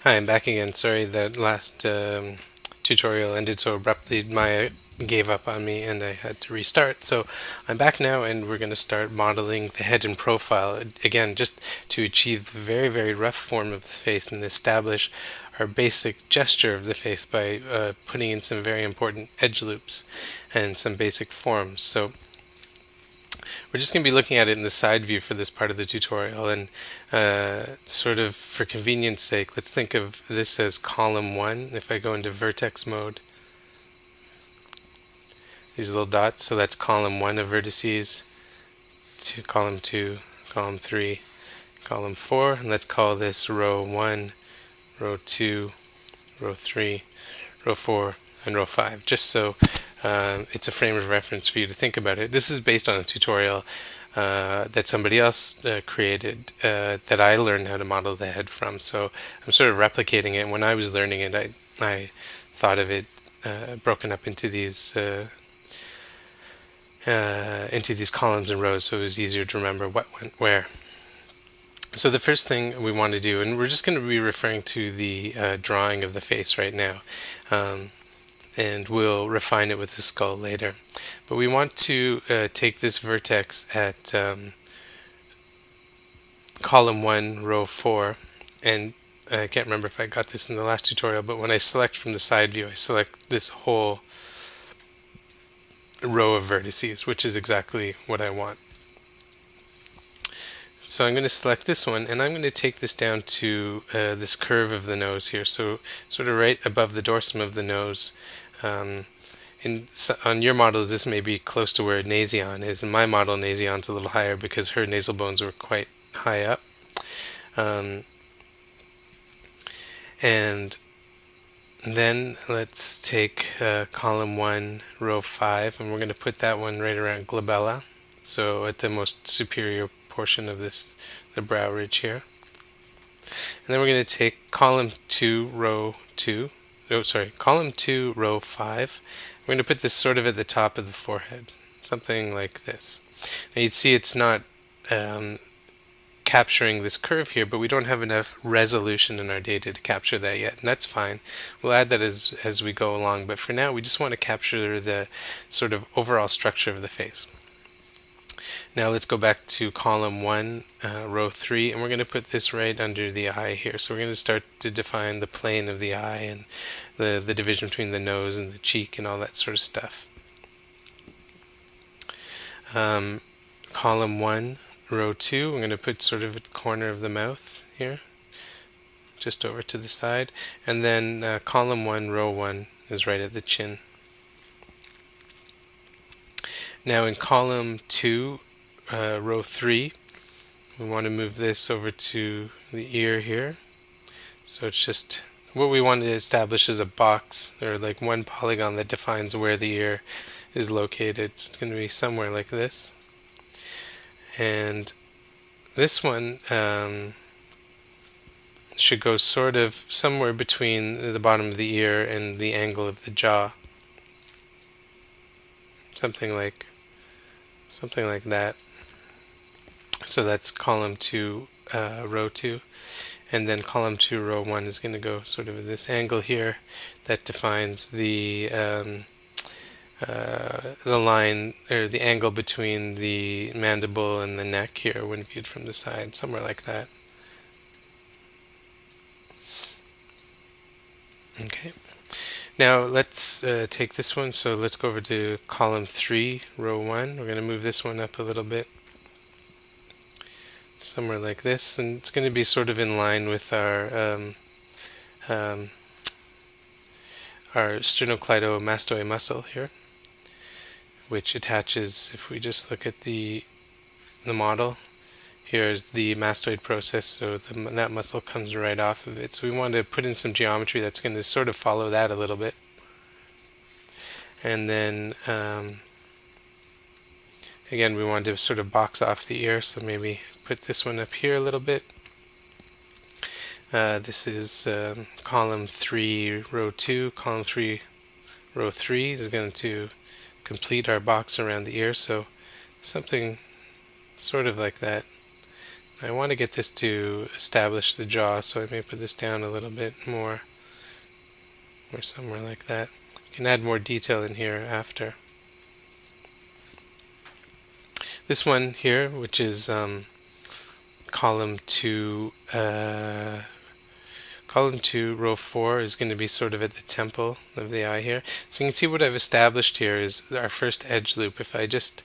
Hi, I'm back again. Sorry that last tutorial ended so abruptly. Maya gave up on me and I had to restart. So I'm back now and we're going to start modeling the head and profile. Again, just to achieve the very, very rough form of the face and establish our basic gesture of the face by putting in some very important edge loops and some basic forms. So we're just going to be looking at it in the side view for this part of the tutorial, and sort of for convenience sake, let's think of this as column 1. If I go into vertex mode, these little dots, so that's column 1 of vertices, to column 2, column 3, column 4, and let's call this row 1, row 2, row 3, row 4, and row 5, just so it's a frame of reference for you to think about it. This is based on a tutorial that somebody else created that I learned how to model the head from. So I'm sort of replicating it. When I was learning it, I thought of it broken up into these columns and rows, so it was easier to remember what went where. So the first thing we want to do, and we're just going to be referring to the drawing of the face right now. And we'll refine it with the skull later. But we want to take this vertex at column 1, row 4, and I can't remember if I got this in the last tutorial, but when I select from the side view, I select this whole row of vertices, which is exactly what I want. So I'm going to select this one, and I'm going to take this down to this curve of the nose here, so sort of right above the dorsum of the nose. On your models, this may be close to where Nasion is. In my model, Nason's a little higher because her nasal bones were quite high up. And then let's take column 1, row 5, and we're going to put that one right around glabella, so at the most superior portion of the brow ridge here. And then we're going to take column 2, row 2, column 2, row 5. We're going to put this sort of at the top of the forehead, something like this. Now you'd see it's not capturing this curve here, but we don't have enough resolution in our data to capture that yet, and that's fine. We'll add that as we go along, but for now we just want to capture the sort of overall structure of the face. Now let's go back to column 1, row 3, and we're going to put this right under the eye here. So we're going to start to define the plane of the eye and the division between the nose and the cheek and all that sort of stuff. Column 1, row 2, we're going to put sort of at the corner of the mouth here, just over to the side, and then column 1, row 1 is right at the chin. Now in column 2, row 3, we want to move this over to the ear here. So it's just what we want to establish is a box, or like one polygon that defines where the ear is located. So it's going to be somewhere like this. And this one should go sort of somewhere between the bottom of the ear and the angle of the jaw. Something like that. So that's column 2, row 2, and then column 2, row 1 is going to go sort of at this angle here that defines the line, or the angle between the mandible and the neck here when viewed from the side, somewhere like that. Okay. Now let's take this one, so let's go over to column 3, row 1. We're going to move this one up a little bit, somewhere like this, and it's going to be sort of in line with our sternocleidomastoid muscle here, which attaches, if we just look at the model, here's the mastoid process, so that muscle comes right off of it. So we want to put in some geometry that's going to sort of follow that a little bit. And then again, we want to sort of box off the ear, so maybe put this one up here a little bit. This is column 3, row 2. Column 3, row 3 is going to complete our box around the ear, so something sort of like that. I want to get this to establish the jaw, so I may put this down a little bit more, or somewhere like that. You can add more detail in here after. This one here, which is column 2, row 4, is going to be sort of at the temple of the eye here. So you can see what I've established here is our first edge loop. If I just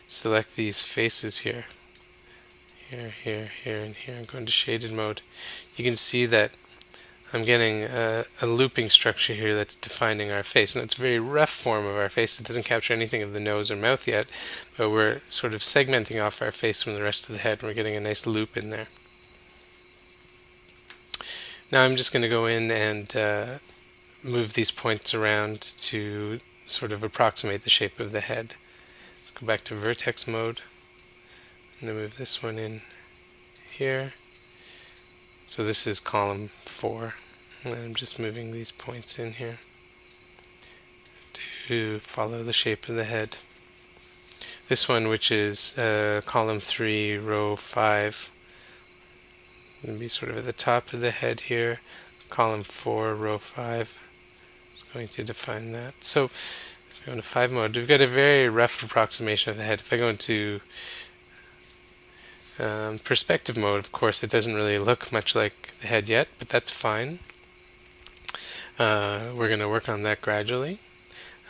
select these faces here, here, and here, and go into shaded mode, you can see that I'm getting a looping structure here that's defining our face. And it's a very rough form of our face. It doesn't capture anything of the nose or mouth yet, but we're sort of segmenting off our face from the rest of the head, and we're getting a nice loop in there. Now I'm just going to go in and move these points around to sort of approximate the shape of the head. Let's go back to vertex mode. I'm going to move this one in here. So this is column 4, and I'm just moving these points in here to follow the shape of the head. This one, which is column 3, row 5, going to be sort of at the top of the head here. Column 4, row 5, is going to define that. So if we go into 5 mode, we've got a very rough approximation of the head. If I go into perspective mode, of course, it doesn't really look much like the head yet, but that's fine. We're going to work on that gradually.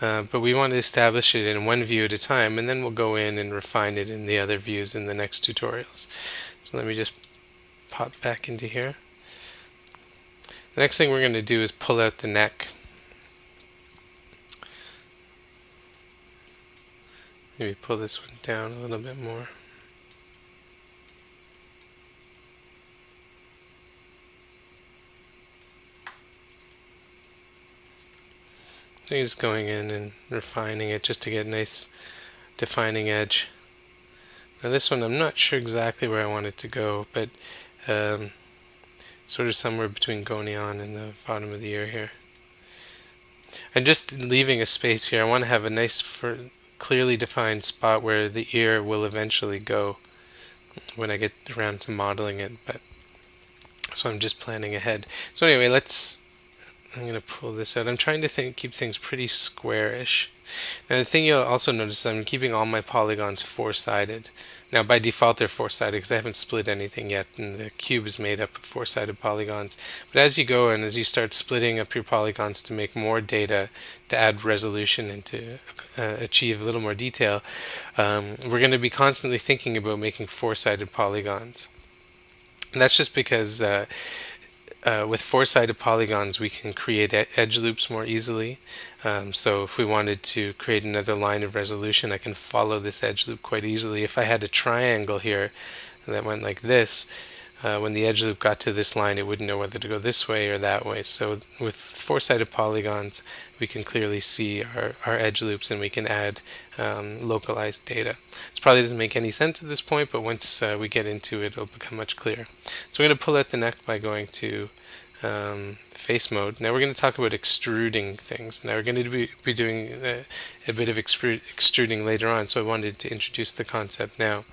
But we want to establish it in one view at a time, and then we'll go in and refine it in the other views in the next tutorials. So let me just pop back into here. The next thing we're going to do is pull out the neck. Maybe pull this one down a little bit more. So you're just going in and refining it just to get a nice defining edge. Now this one, I'm not sure exactly where I want it to go, but sort of somewhere between gonion and the bottom of the ear here. I'm just leaving a space here. I want to have a nice, clearly defined spot where the ear will eventually go when I get around to modeling it. But so I'm just planning ahead. So anyway, I'm going to pull this out. I'm trying to keep things pretty squarish. Now the thing you'll also notice is I'm keeping all my polygons four-sided. Now by default they're four-sided because I haven't split anything yet, and the cube is made up of four-sided polygons. But as you go and as you start splitting up your polygons to make more data, to add resolution and to achieve a little more detail, we're going to be constantly thinking about making four-sided polygons. And that's just because with four-sided polygons we can create edge loops more easily. So if we wanted to create another line of resolution, I can follow this edge loop quite easily. If I had a triangle here that went like this, when the edge loop got to this line, it wouldn't know whether to go this way or that way. So with four-sided polygons, we can clearly see our edge loops, and we can add localized data. This probably doesn't make any sense at this point, but once we get into it, it'll become much clearer. So we're going to pull out the neck by going to face mode. Now we're going to talk about extruding things. Now we're going to be doing a bit of extruding later on, so I wanted to introduce the concept now.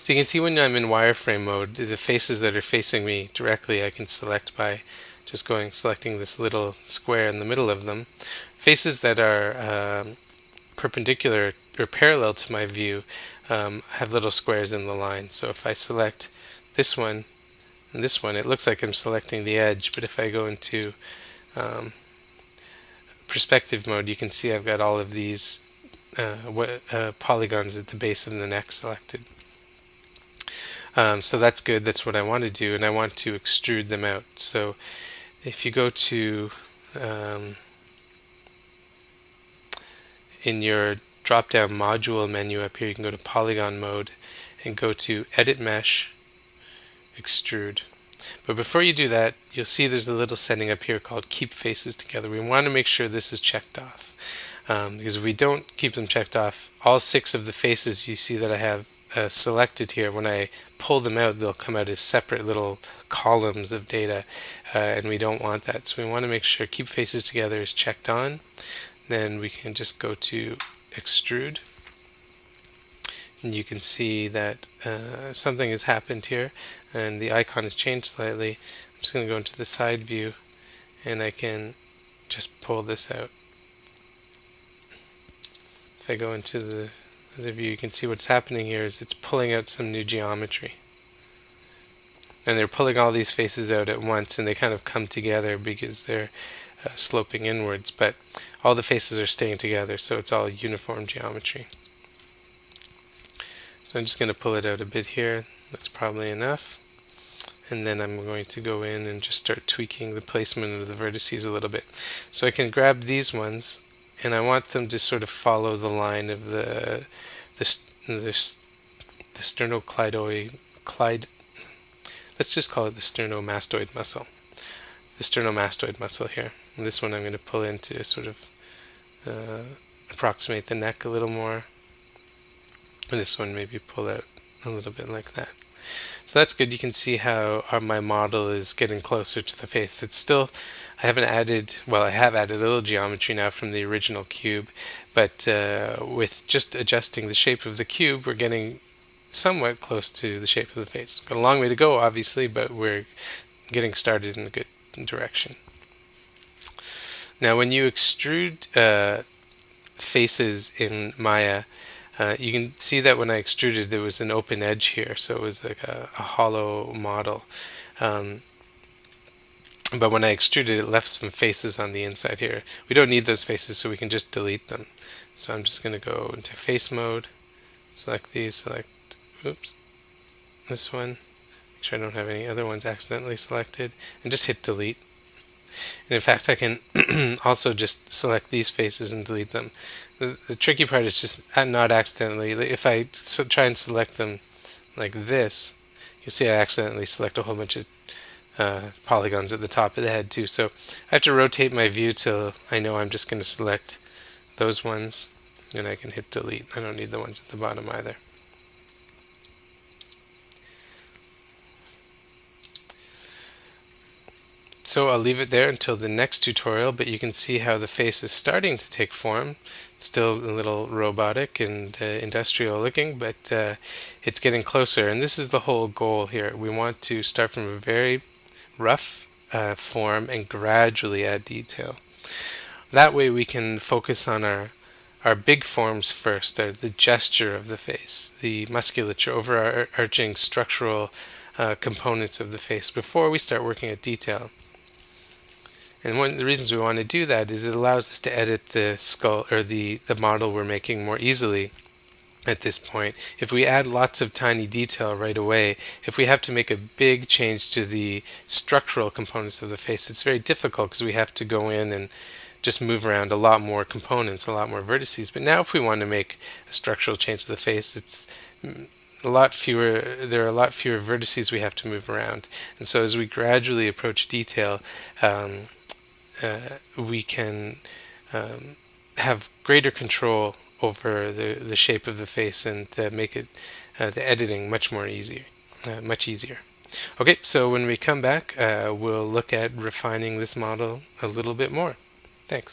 So you can see when I'm in wireframe mode, the faces that are facing me directly I can select by just selecting this little square in the middle of them. Faces that are perpendicular or parallel to my view have little squares in the line. So if I select this one and this one, it looks like I'm selecting the edge, but if I go into perspective mode, you can see I've got all of these polygons at the base of the neck selected. So that's good. That's what I want to do, and I want to extrude them out. So if you go to in your drop-down module menu up here, you can go to polygon mode and go to edit mesh, extrude. But before you do that, you'll see there's a little setting up here called keep faces together. We want to make sure this is checked off, because if we don't keep them checked off, all 6 of the faces you see that I have selected here, when I pull them out, they'll come out as separate little columns of data, and we don't want that. So we want to make sure keep faces together is checked on. Then we can just go to extrude. and you can see that something has happened here, and the icon has changed slightly. I'm just going to go into the side view, and I can just pull this out. If I go into the view, you can see what's happening here is it's pulling out some new geometry. And they're pulling all these faces out at once, and they kind of come together because they're sloping inwards, but all the faces are staying together, so it's all uniform geometry. So I'm just going to pull it out a bit here. That's probably enough. And then I'm going to go in and just start tweaking the placement of the vertices a little bit. So I can grab these ones, and I want them to sort of follow the line of the sternocleidoid, let's just call it the sternomastoid muscle. The sternomastoid muscle here. And this one I'm going to pull in to sort of approximate the neck a little more. And this one maybe pull out a little bit like that. So that's good. You can see how my model is getting closer to the face. It's still, I have added a little geometry now from the original cube, but with just adjusting the shape of the cube, we're getting somewhat close to the shape of the face. Got a long way to go, obviously, but we're getting started in a good direction. Now, when you extrude faces in Maya, you can see that when I extruded, there was an open edge here, so it was like a hollow model. But when I extruded, it left some faces on the inside here. We don't need those faces, so we can just delete them. So I'm just going to go into face mode, select these, this one, make sure I don't have any other ones accidentally selected, and just hit delete. And in fact, I can also just select these faces and delete them. The tricky part is just not accidentally. If I try and select them like this, you see I accidentally select a whole bunch of polygons at the top of the head too. So I have to rotate my view till I know I'm just going to select those ones, and I can hit delete. I don't need the ones at the bottom either. So I'll leave it there until the next tutorial, but you can see how the face is starting to take form. Still a little robotic and industrial looking, but it's getting closer, and this is the whole goal here. We want to start from a very rough form and gradually add detail. That way we can focus on our big forms first, the gesture of the face, the musculature, overarching structural components of the face before we start working at detail. And one of the reasons we want to do that is it allows us to edit the skull or the model we're making more easily at this point. If we add lots of tiny detail right away, if we have to make a big change to the structural components of the face, it's very difficult because we have to go in and just move around a lot more components, a lot more vertices. But now if we want to make a structural change to the face, it's there are a lot fewer vertices we have to move around. And so as we gradually approach detail, we can have greater control over the shape of the face and make it the editing much easier. Okay, so when we come back, we'll look at refining this model a little bit more. Thanks.